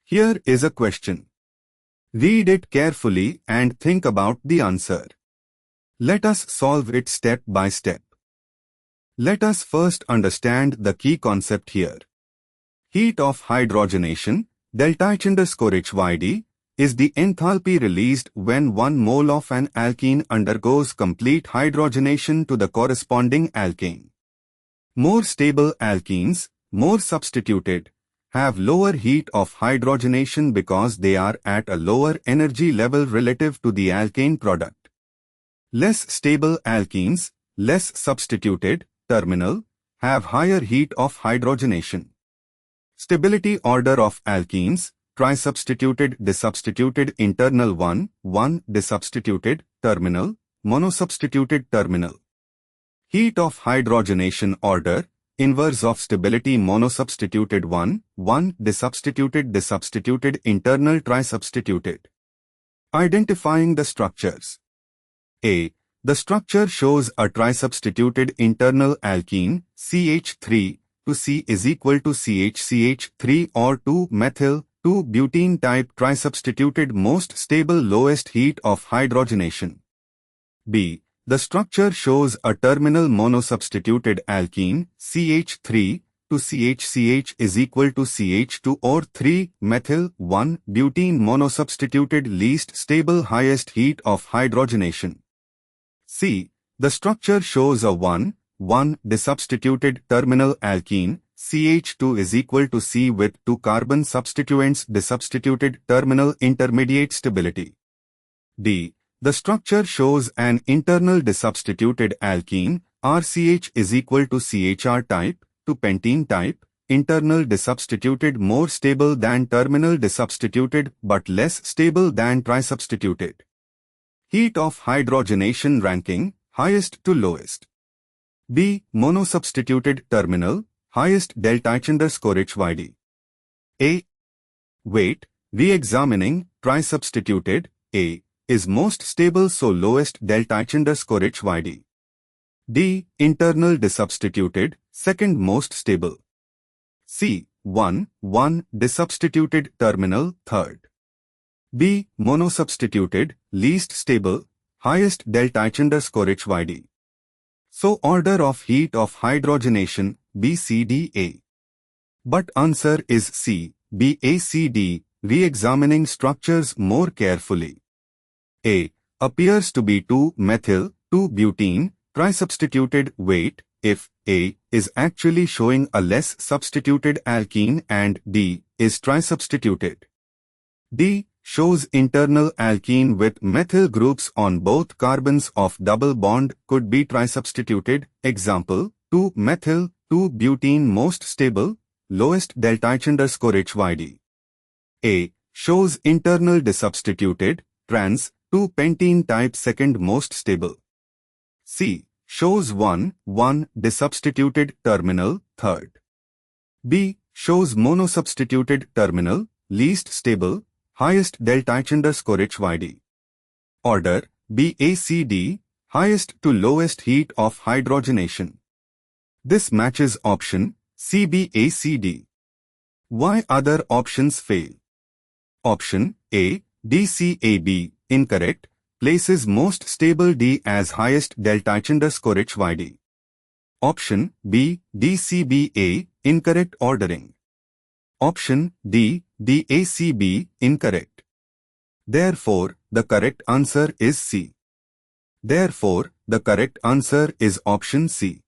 Here is a question. Read it carefully and think about the answer. Let us solve it step by step. Let us first understand the key concept here. Heat of hydrogenation, delta_HYD, is the enthalpy released when 1 mole of an alkene undergoes complete hydrogenation to the corresponding alkane. More stable alkenes, more substituted, have lower heat of hydrogenation because they are at a lower energy level relative to the alkane product. Less stable alkenes, less substituted, terminal, have higher heat of hydrogenation. Stability order of alkenes, trisubstituted, disubstituted, internal 1, 1, disubstituted, terminal, monosubstituted, terminal. Heat of hydrogenation order, inverse of stability, monosubstituted 1, 1, disubstituted, disubstituted, internal, trisubstituted. Identifying the structures. A. The structure shows a trisubstituted internal alkene, CH3, to C is equal to CH3 or 2-methyl, 2-butene type trisubstituted most stable lowest heat of hydrogenation. B. The structure shows a terminal monosubstituted alkene, CH3, to CH is equal to CH2 or 3-methyl, 1-butene monosubstituted least stable highest heat of hydrogenation. C. The structure shows a 1, 1 disubstituted terminal alkene, CH2 is equal to C with 2 carbon substituents disubstituted terminal intermediate stability. D. The structure shows an internal disubstituted alkene, RCH is equal to CHR type, to pentene type, internal disubstituted more stable than terminal disubstituted but less stable than trisubstituted. Heat of hydrogenation ranking, highest to lowest. B. Monosubstituted terminal, highest delta_HYD. A. Weight, re-examining, trisubstituted, A, is most stable so lowest delta_HYD. D. Internal disubstituted, second most stable. C. 1, 1 disubstituted terminal, third. B. Monosubstituted, least stable, highest delta_HYD. So order of heat of hydrogenation, B, C, D, A. But answer is C, B, A, C, D, re-examining structures more carefully. A. Appears to be 2-methyl, 2-butene, trisubstituted weight, if A is actually showing a less substituted alkene and D is trisubstituted. D shows internal alkene with methyl groups on both carbons of double bond could be trisubstituted, example, 2-methyl, 2-butene most stable, lowest delta_HYD. A shows internal disubstituted, trans, 2-pentene type second most stable. C shows 1, 1 disubstituted terminal, third. B shows monosubstituted terminal, least stable, highest delta_HYD. Order, B, A, C, D, highest to lowest heat of hydrogenation. This matches option, C, B, A, C, D. Why other options fail? Option A, D, C, A, B, incorrect, places most stable D as highest delta_HYD. Option B, D, C, B, A, incorrect ordering. Option D, D, A, C, B, incorrect. Therefore, the correct answer is C. Therefore, the correct answer is option C.